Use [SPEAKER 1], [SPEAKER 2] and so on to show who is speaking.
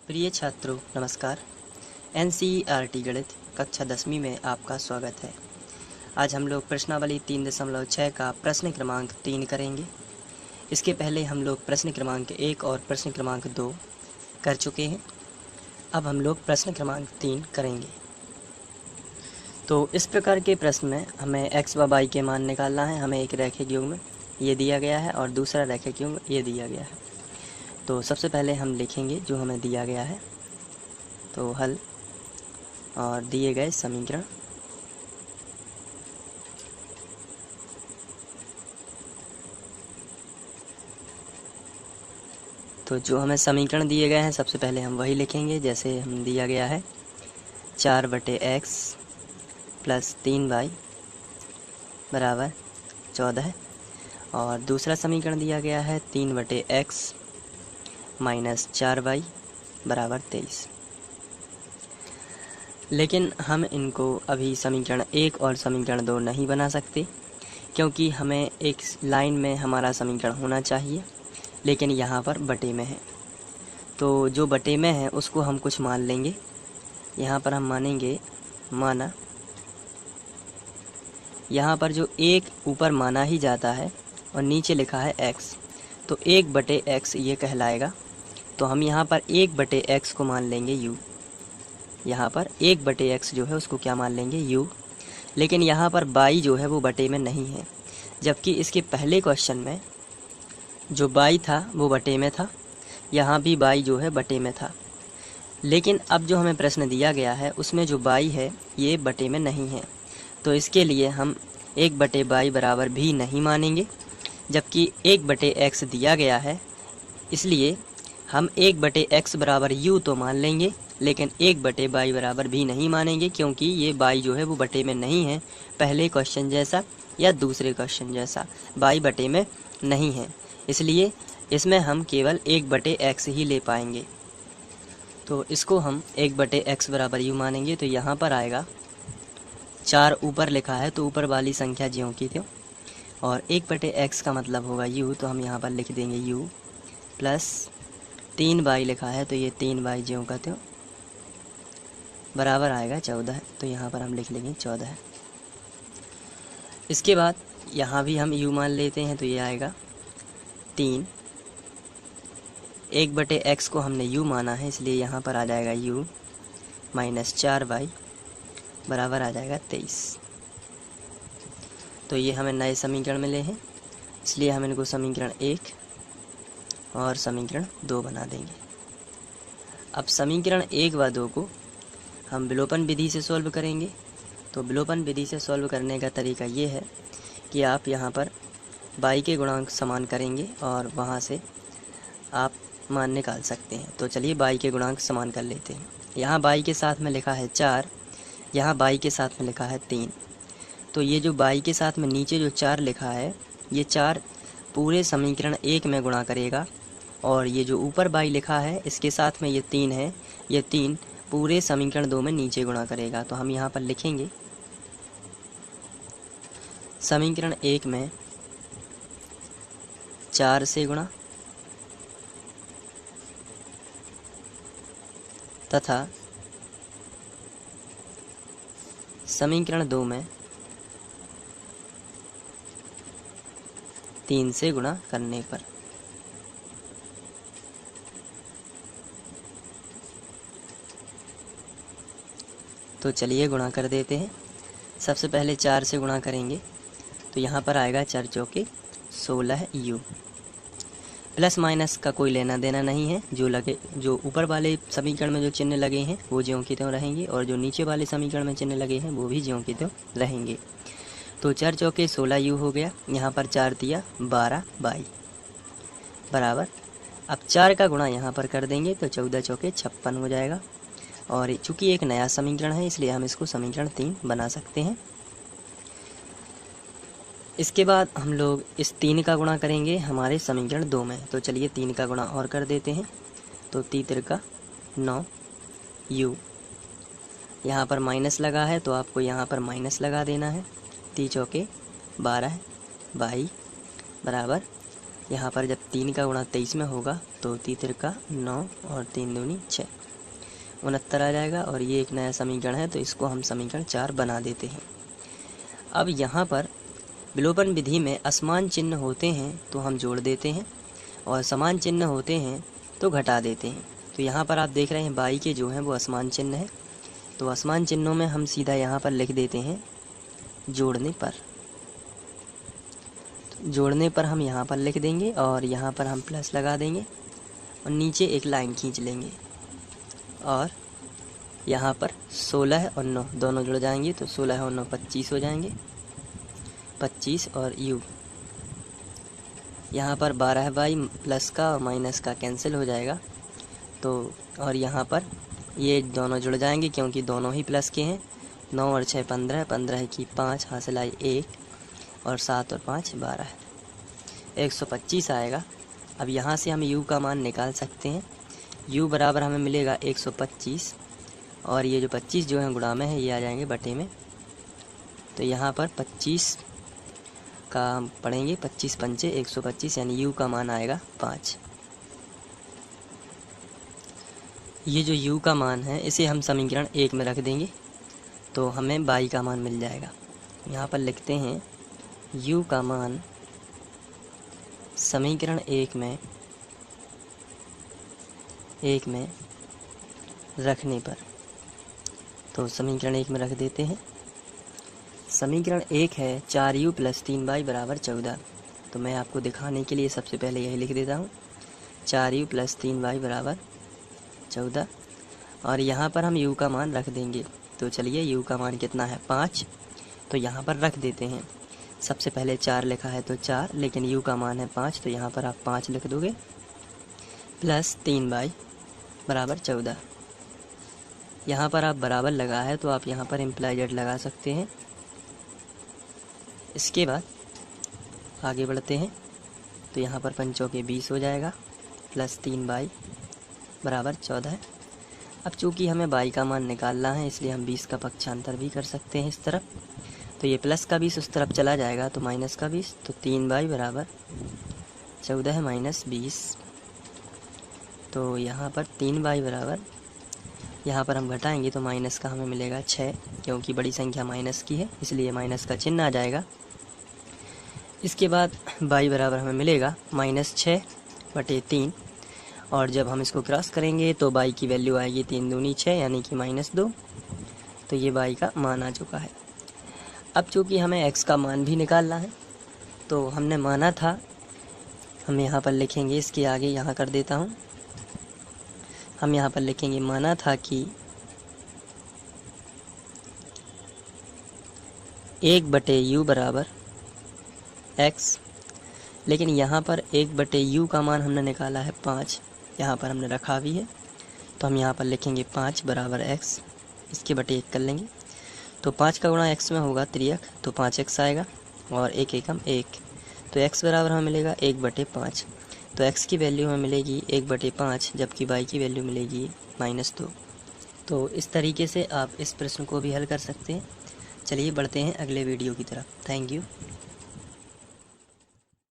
[SPEAKER 1] प्रिय छात्रों नमस्कार। एनसीईआरटी गणित कक्षा 10वीं में आपका स्वागत है। आज हम लोग प्रश्नावली 3.6 का प्रश्न क्रमांक 3 करेंगे। इसके पहले हम लोग प्रश्न क्रमांक 1 और प्रश्न क्रमांक 2 कर चुके हैं। अब हम लोग प्रश्न क्रमांक 3 करेंगे। तो इस प्रकार के प्रश्न में हमें x व y के मान निकालना है। हमें एक रैखिक युग्म ये दिया गया है और दूसरा रैखिक युग्म ये दिया गया है। तो सबसे पहले हम लिखेंगे जो हमें दिया गया है, तो हल और दिए गए समीकरण। तो जो हमें समीकरण दिए गए हैं सबसे पहले हम वही लिखेंगे जैसे हम दिया गया है 4/x + 3y बराबर 14 और दूसरा समीकरण दिया गया है 3/x - 4y बराबर 23। लेकिन हम इनको अभी समीकरण 1 और समीकरण 2 नहीं बना सकते, क्योंकि हमें एक लाइन में हमारा समीकरण होना चाहिए, लेकिन यहाँ पर बटे में है। तो जो बटे में है उसको हम कुछ मान लेंगे। यहाँ पर हम मानेंगे, माना यहाँ पर जो एक ऊपर माना ही जाता है और नीचे लिखा है x, तो 1/x ये कहलाएगा। तो हम यहाँ पर 1/x को मान लेंगे u। यहाँ पर 1/x जो है उसको क्या मान लेंगे u। लेकिन यहाँ पर y जो है वो बटे में नहीं है, जबकि इसके पहले क्वेश्चन में जो y था वो बटे में था, यहाँ भी y जो है बटे में था। लेकिन अब जो हमें प्रश्न दिया गया है उसमें जो y है ये बटे में नहीं है, तो इसके लिए हम 1/y बराबर भी नहीं मानेंगे, जबकि 1/x दिया गया है, इसलिए हम 1/x बराबर u तो मान लेंगे, लेकिन 1/y बराबर भी नहीं मानेंगे, क्योंकि ये y जो है वो बटे में नहीं है। पहले क्वेश्चन जैसा या दूसरे क्वेश्चन जैसा y बटे में नहीं है, इसलिए इसमें हम केवल 1/x ही ले पाएंगे। तो इसको हम 1/x बराबर u मानेंगे। तो यहाँ पर आएगा 4 ऊपर लिखा है तो ऊपर वाली संख्या ज्यों की त्यों, और 1/x का मतलब होगा u, तो हम यहाँ पर लिख देंगे u प्लस 3y लिखा है तो ये 3y ज्यों का त्यों बराबर आएगा 14, तो यहाँ पर हम लिख लेंगे 14। इसके बाद यहाँ भी हम u मान लेते हैं तो ये आएगा 3। 1/x को हमने u माना है, इसलिए यहाँ पर आ जाएगा u - 4y बराबर आ जाएगा 23। तो ये हमें नए समीकरण मिले हैं, इसलिए हम इनको समीकरण 1 और समीकरण 2 बना देंगे। अब समीकरण 1 व 2 को हम विलोपन विधि से सॉल्व करेंगे। तो विलोपन विधि से सॉल्व करने का तरीका ये है कि आप यहाँ पर y के गुणांक समान करेंगे और वहाँ से आप मान निकाल सकते हैं। तो चलिए y के गुणांक समान कर लेते हैं। यहाँ y के साथ में लिखा है 4, यहाँ y के साथ में लिखा है 3। तो ये जो y के साथ में नीचे जो 4 लिखा है, ये 4 पूरे समीकरण 1 में गुणा करेगा, और ये जो ऊपर y लिखा है इसके साथ में ये 3 है, ये 3 पूरे समीकरण 2 में नीचे गुणा करेगा। तो हम यहाँ पर लिखेंगे समीकरण 1 में 4 से गुणा तथा समीकरण 2 में 3 से गुणा करने पर। तो चलिए गुणा कर देते हैं। सबसे पहले 4 से गुणा करेंगे तो यहाँ पर आएगा 4 चौके 16 u। प्लस माइनस का कोई लेना देना नहीं है, जो ऊपर वाले समीकरण में जो चिन्ह लगे हैं वो ज्यों की त्यों रहेंगे, और जो नीचे वाले समीकरण में चिन्ह लगे हैं वो भी ज्यों की त्यों रहेंगे। तो 4 चौके 16 u हो गया। यहाँ पर 4 दिया 12y बराबर, अब 4 का गुणा यहाँ पर कर देंगे तो 14 चौके 56 हो जाएगा। और चूँकि एक नया समीकरण है इसलिए हम इसको समीकरण 3 बना सकते हैं। इसके बाद हम लोग इस 3 का गुणा करेंगे हमारे समीकरण 2 में। तो चलिए 3 का गुणा और कर देते हैं। तो 3 का 9 u, यहाँ पर माइनस लगा है तो आपको यहाँ पर माइनस लगा देना है। 3 चौके 12 y बराबर यहाँ पर जब 3 का गुणा 23 में होगा तो 3 का 9 और 3 दूनी 6, 69 आ जाएगा। और ये एक नया समीकरण है तो इसको हम समीकरण 4 बना देते हैं। अब यहाँ पर विलोपन विधि में असमान चिन्ह होते हैं तो हम जोड़ देते हैं और समान चिन्ह होते हैं तो घटा देते हैं। तो यहाँ पर आप देख रहे हैं बाई के जो हैं वो असमान चिन्ह है, तो असमान चिन्हों में हम सीधा यहाँ पर लिख देते हैं जोड़ने पर। तो जोड़ने पर हम यहाँ पर लिख देंगे और यहाँ पर हम प्लस लगा देंगे और नीचे एक लाइन खींच लेंगे और यहाँ पर 16 और 9 दोनों जुड़ जाएंगे तो 16 और 9 25 हो जाएंगे, 25 और u यहाँ पर 12 बाई प्लस का और माइनस का कैंसिल हो जाएगा। तो और यहाँ पर ये दोनों जुड़ जाएंगे क्योंकि दोनों ही प्लस के हैं। 9 और 6 15, 15 की 5 हासिल आई 1 और 7 और 5 12, 125 आएगा। अब यहाँ से हम u का मान निकाल सकते हैं। u बराबर हमें मिलेगा 125 और ये जो 25 जो है गुणा में है ये आ जाएंगे बटे में। तो यहाँ पर 25 का हम पढ़ेंगे, 25 पंचे 125 यानी u का मान आएगा 5। ये जो u का मान है इसे हम समीकरण 1 में रख देंगे तो हमें बाई का मान मिल जाएगा। यहाँ पर लिखते हैं u का मान समीकरण 1 में रखने पर, तो समीकरण 1 में रख देते हैं। समीकरण 1 है 4u + 3y = 14। तो मैं आपको दिखाने के लिए सबसे पहले यही लिख देता हूँ 4u + 3y = 14 और यहाँ पर हम u का मान रख देंगे। तो चलिए u का मान कितना है 5, तो यहाँ पर रख देते हैं। सबसे पहले 4 लिखा है तो 4, लेकिन u का मान है 5 तो यहाँ पर आप 5 लिख दोगे प्लस 3y = 14। यहाँ पर आप बराबर लगा है तो आप यहाँ पर इम्प्लाइड लगा सकते हैं। इसके बाद आगे बढ़ते हैं तो यहाँ पर 5 चौके 20 हो जाएगा प्लस 3y = 14 है। अब चूँकि हमें y का मान निकालना है इसलिए हम 20 का पक्षांतर भी कर सकते हैं इस तरफ। तो ये प्लस का 20 उस तरफ चला जाएगा तो माइनस का 20, तो 3y = 14 माइनस 20। तो यहाँ पर 3y बराबर, यहाँ पर हम घटाएंगे तो माइनस का हमें मिलेगा 6, क्योंकि बड़ी संख्या माइनस की है इसलिए माइनस का चिन्ह आ जाएगा। इसके बाद y बराबर हमें मिलेगा -6/3 और जब हम इसको क्रॉस करेंगे तो y की वैल्यू आएगी 3 दूनी 6 यानी कि -2। तो ये y का मान आ चुका है। अब चूँकि हमें x का मान भी निकालना है तो हमने माना था, हम यहाँ पर लिखेंगे, इसके आगे यहाँ कर देता हूँ, हम यहाँ पर लिखेंगे माना था कि 1/u = x, लेकिन यहाँ पर 1/u का मान हमने निकाला है 5, यहाँ पर हमने रखा भी है तो हम यहाँ पर लिखेंगे 5 = x, इसके बटे 1 कर लेंगे। तो 5 का गुणा x में होगा 3x तो 5x आएगा और 1 एकम 1, तो x बराबर हमें मिलेगा 1/5। तो x की वैल्यू हमें मिलेगी 1/5 जबकि y की वैल्यू मिलेगी -2। तो इस तरीके से आप इस प्रश्न को भी हल कर सकते हैं। चलिए बढ़ते हैं अगले वीडियो की तरफ। Thank you.